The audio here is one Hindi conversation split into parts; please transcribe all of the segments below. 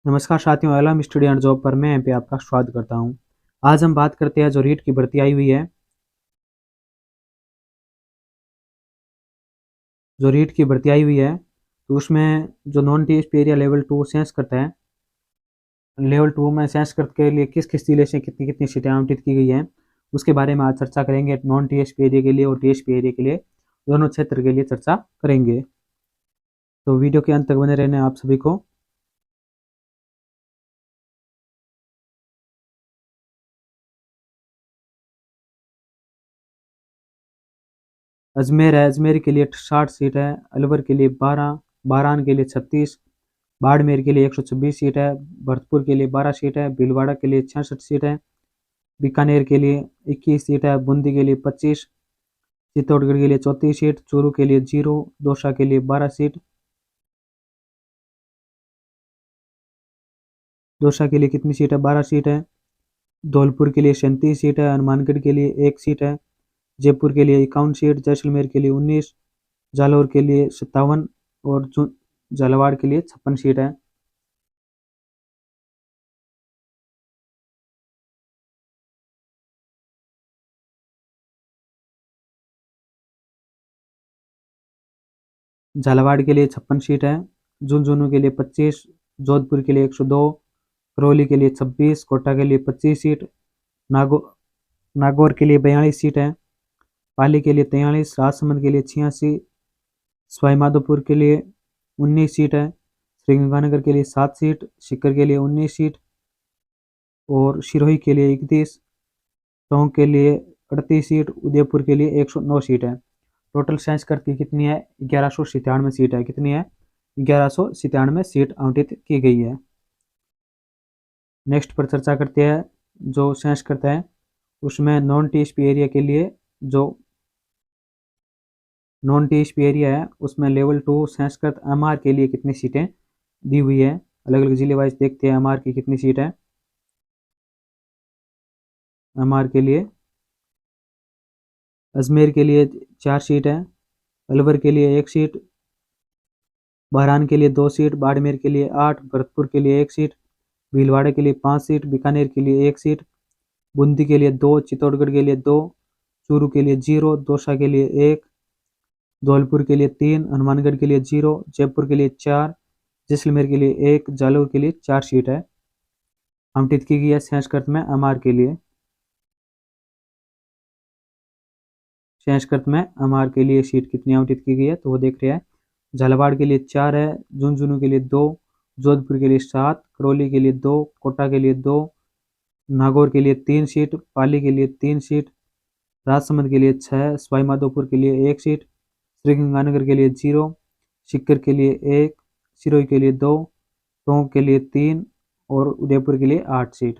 नमस्कार साथियों, एलएम स्टडी एंड जॉब पर मैं पे आपका स्वागत करता हूं। आज हम बात करते हैं जो रीट की भर्ती आई हुई है। जो रीट की भर्ती आई हुई है तो उसमें जो non TSP area level 2 sense करता है, लेवल 2 में सेंस करने के लिए किस किस जिले से कितनी कितनी सीटें आवंटित की गई हैं उसके बारे में आज चर्चा करेंगे। नॉन टीएसपी एरिया के लिए और टीएसपी एरिया के लिए दोनों क्षेत्र के लिए चर्चा करेंगे, तो वीडियो के अंत तक बने रहने आप सभी को। अजमेर है, अजमेर के लिए 60 सीट है। अलवर के लिए 12, बारान के लिए 36, बाड़मेर के लिए 126 सीट है। भरतपुर के लिए 12 सीट है। भीलवाड़ा के लिए 66 सीट है। बीकानेर के लिए 21 सीट है। बूंदी के लिए 25, चित्तौड़गढ़ के लिए 34 सीट, चूरू के लिए 0, दौसा के लिए 12 सीट। दौसा के लिए कितनी सीट है? 12 सीट है। धौलपुर के लिए 37 सीट है। हनुमानगढ़ के लिए 1 सीट है। जयपुर के लिए 51 सीट, जैसलमेर के लिए 19, जालौर के लिए 57 और झालावाड़ के लिए 56 सीट है। झालावाड़ के लिए 56 सीट है। झुंझुनू के लिए 25, जोधपुर के लिए 102, करौली के लिए 26, कोटा के लिए 25 सीट, नागौर के लिए 42 सीट है। पाली के लिए 43, राजसमंद के लिए 86, सवाईमाधोपुर के लिए 19 सीट है। श्रीगंगानगर के लिए 7 सीट, सीकर के लिए 19 सीट और सिरोही के लिए 31, टोंक के लिए 38 सीट, उदयपुर के लिए 109 सीट है। टोटल संस्कृत की कितनी है? 1197 सीट है। कितनी है? 1197 सीट आवंटित की गई है। नेक्स्ट पर चर्चा करते हैं। जो संस्कृत है उसमें नॉन टीएसपी एरिया के लिए, जो नॉन टीएसपी एरिया है उसमें लेवल 2 संस्कृत एमआर के लिए कितनी सीटें दी हुई है। अलग अलग जिले वाइज देखते हैं एमआर की कितनी सीट है। एमआर के लिए अजमेर के लिए 4 सीट है। अलवर के लिए 1 सीट, बहरान के लिए 2 सीट, बाड़मेर के लिए 8, भरतपुर के लिए 1 सीट, भीलवाड़ा के लिए 5 सीट, बीकानेर के लिए 1 सीट, बूंदी के लिए 2, चित्तौड़गढ़ के लिए 2, चूरू के लिए 0, दौसा के लिए 1, धौलपुर के लिए 3, हनुमानगढ़ के लिए 0, जयपुर के लिए 4, जैसलमेर के लिए 1, जालौर के लिए 4 सीट है आवंटित की गई है संस्कृत में एमआर के लिए। संस्कृत में एमआर के लिए सीट कितनी आवंटित की गई है तो वो देख रहे हैं। झालावाड़ के लिए 4 है, झुंझुनू के लिए 2, जोधपुर के लिए 7, करौली के लिए 2, कोटा के लिए 2, नागौर के लिए 3 सीट, पाली के लिए 3 सीट, राजसमंद के लिए 6, सवाईमाधोपुर के लिए 1 सीट, श्रीगंगानगर के लिए 0, सीकर के लिए 1, सिरोही के लिए 2, टोंक के लिए 3 और उदयपुर के लिए 8 सीट।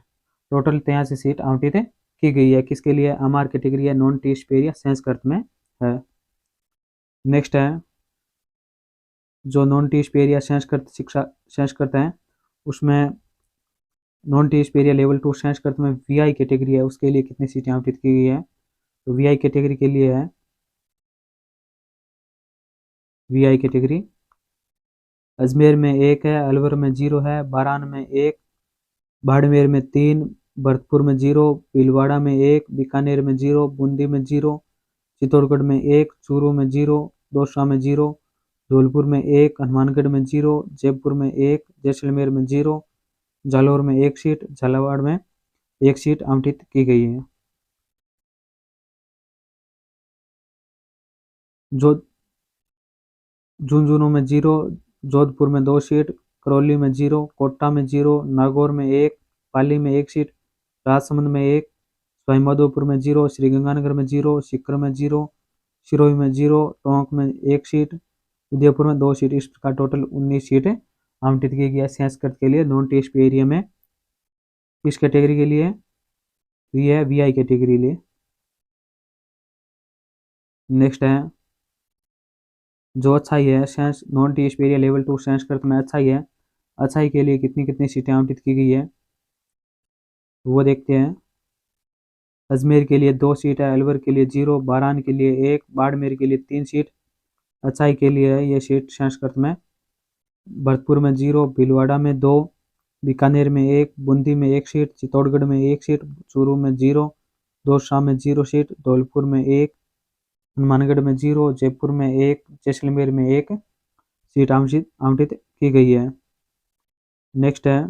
टोटल 83 सीट आवंटित की गई है। किसके लिए? एमआर कैटेगरी है, नॉन टीएसपी एरिया संस्कृत में है। नेक्स्ट है जो नॉन टीएसपी एरिया संस्कृत शिक्षा संस्कृत है उसमें non TSP area level 2 Sanskrit में वीआई कैटेगरी है, उसके लिए कितनी सीटें आवंटित की गई है तो वीआई कैटेगरी के लिए है। वीआई कैटेगरी अजमेर में 1 है, अलवर में 0 है, बारान में 1, बाड़मेर में 3, भरतपुर में 0, भीलवाड़ा में 1, बीकानेर में 0, बूंदी में 0, चित्तौड़गढ़ में 1, चूरू में 0, दौसा में 0, धौलपुर में 1, हनुमानगढ़ में 0, जयपुर में 1, जैसलमेर में 0, जालौर में 1 सीट, झालावाड़ में 1 सीट आवंटित की गई है। जो झुंझुनू में 0, जोधपुर में 2 सीट, करौली में 0, कोटा में 0, नागौर में 1, पाली में 1 सीट, राजसमंद में 1, सवाईमाधोपुर में 0, श्रीगंगानगर में 0, सीकर में 0, सिरोही में 0, टोंक में 1 सीट, उदयपुर में 2 सीट। इस प्रकार टोटल 19 सीटें आवंटित की गई है संस्कृत के लिए नॉन टीएसपी एरिया में। किस कैटेगरी के लिए? ये है वीआई कैटेगरी लिए। नेक्स्ट है जो अच्छाई है, science non TSP area level 2 Sanskrit में अच्छाई है। अच्छाई के लिए कितनी कितनी सीटें आवंटित की गई है वो देखते हैं। अजमेर के लिए 2 सीट है, अलवर के लिए 0, बारान के लिए 1, बाड़मेर के लिए 3 सीट अच्छाई के लिए है ये सीट संस्कृत में। भरतपुर में 0, भीलवाड़ा में 2, बीकानेर में 1, बूंदी में 1 सीट, चित्तौड़गढ़ में 1 सीट, चूरू में 0, दौसा में 0 सीट, धौलपुर में 1, हनुमानगढ़ में 0, जयपुर में 1, जैसलमेर में 1 सीट आवंटित की गई है। नेक्स्ट है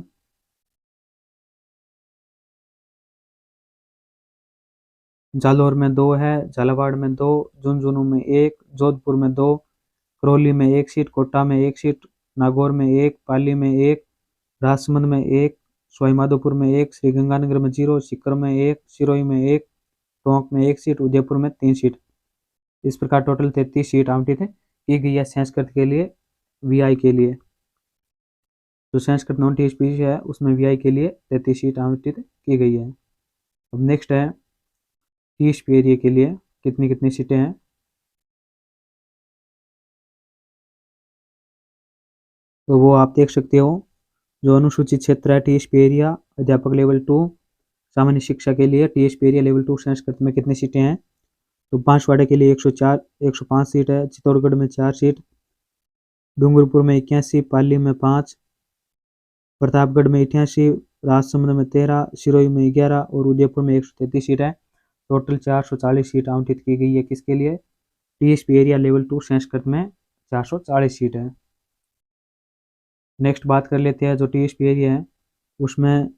जालौर में 2 है, झालावाड़ में 2, झुंझुनू में 1, जोधपुर में 2, करौली में 1 सीट, कोटा में 1 सीट, नागौर में 1, पाली में 1, राजसमंद में 1, सवाईमाधोपुर में 1, श्रीगंगानगर में 0, सीकर में 1, सिरोही में 1, टोंक में 1 सीट, उदयपुर में 3 सीट। इस प्रकार टोटल 33 सीट आवंटित की गई है संस्कृत के लिए, वीआई के लिए। जो संस्कृत नॉन टीएचपी है उसमें वीआई के लिए 33 सीट आवंटित की गई है। अब नेक्स्ट है टीएचपी एरिया के लिए कितनी कितनी सीटें हैं। तो वो आप देख सकते हो। जो अनुसूचित क्षेत्र है टीएचपी एरिया अध्यापक लेवल 2 सामान्य शिक्षा के लिए टीएचपी एरिया लेवल 2 संस्कृत में कितनी सीटें हैं। तो बांसवाड़ा के लिए 105 सीट है, चित्तौड़गढ़ में 4 सीट, डूंगरपुर में 81, पाली में 5, प्रतापगढ़ में 88, राजसमंद में 13, सिरोही में 11 और उदयपुर में 133 सीट है। टोटल 440 सीट आवंटित की गई है किसके लिए, टीएचपी एरिया लेवल 2 संस्कृत में 440 सीट है। नेक्स्ट बात कर लेते हैं जो टीएचपी एरिया है उसमें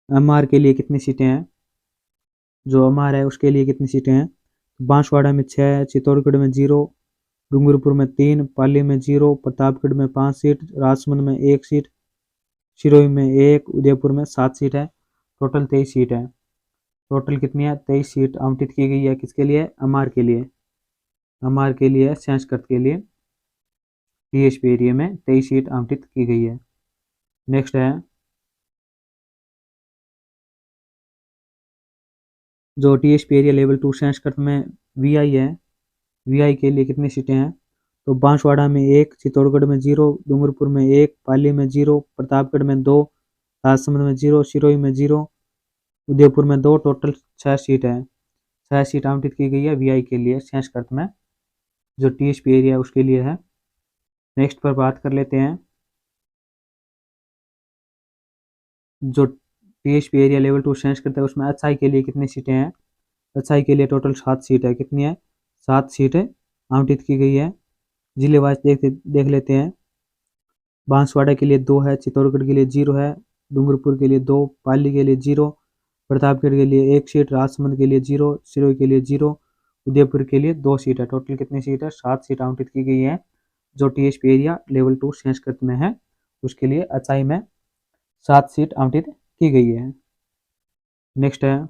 एमआर के लिए कितनी सीटें हैं। जो एमआर है उसके लिए कितनी सीटें हैं। बांसवाड़ा में 6, चित्तौड़गढ़ में 0, डूंगरपुर में 3, पाली में 0, प्रतापगढ़ में 5 सीट, राजसमंद में 1 सीट, सिरोही में 1, उदयपुर में 7 सीट है। टोटल 23 सीट है। टोटल कितनी है, 23 सीट आवंटित की गई है किसके लिए, एमआर के लिए। एमआर के लिए संस्कृत के लिए टीएचपी एरिया में 23 सीट आवंटित की गई है। नेक्स्ट है जो टीएचपी एरिया लेवल 2 संस्कृत में वीआई है, वीआई के लिए कितनी सीटें हैं। तो बांसवाड़ा में 1, चित्तौड़गढ़ में 0, डूंगरपुर में 1, पाली में 0, प्रतापगढ़ में 2, राजसमंद में 0, सिरोही में 0, उदयपुर में 2, टोटल 6 सीट है। 6 सीट आवंटित की गई है वीआई के लिए संस्कृत में, जो टीएचपी एरिया उसके लिए है। नेक्स्ट पर बात कर लेते हैं जो टीएचपी एरिया लेवल 2 संस्कृत है उसमें एचआई के लिए कितनी सीटें हैं। एचआई के लिए टोटल 7 सीट है। कितनी है, 7 सीटें आवंटित की गई है। जिले वाइज देख लेते हैं। बांसवाड़ा के लिए 2 है, चित्तौड़गढ़ के लिए 0 है, डूंगरपुर के लिए 2, पाली के लिए 0, प्रतापगढ़ के लिए 1 सीट, राजसमंद के लिए 0, सिरोही के लिए 0, उदयपुर के लिए 2 सीट है। टोटल कितनी सीट है, 7 सीट आवंटित की गई है जो टीएचपी एरिया लेवल 2 संस्कृत में है उसके लिए एचआई में 7 सीट आवंटित की गई है। नेक्स्ट है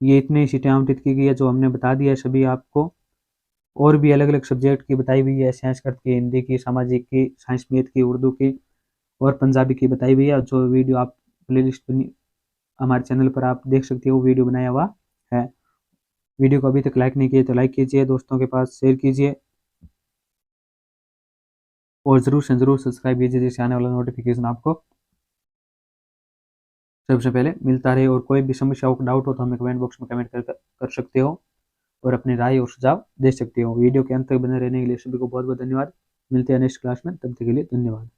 ये इतनी सीटें आवंटित की गई है जो हमने बता दिया है सभी आपको। और भी अलग अलग सब्जेक्ट की बताई हुई है, संस्कृत की, हिंदी की, सामाजिक की, साइंस मैथ की, उर्दू की और पंजाबी की बताई हुई है। जो वीडियो आप प्लेलिस्ट बनी हमारे चैनल पर आप देख सकते हो वीडियो बनाया हुआ है। वीडियो को अभी तक लाइक नहीं किए तो लाइक कीजिए, दोस्तों के पास शेयर कीजिए और ज़रूर से ज़रूर सब्सक्राइब कीजिए जिससे आने वाला नोटिफिकेशन आपको सबसे पहले मिलता रहे। और कोई भी समस्या हो, डाउट हो तो हमें कमेंट बॉक्स में कमेंट कर सकते हो और अपनी राय और सुझाव दे सकते हो। वीडियो के अंत तक बने रहने के लिए सभी को बहुत बहुत धन्यवाद। मिलते हैं नेक्स्ट क्लास में, तब तक के लिए धन्यवाद।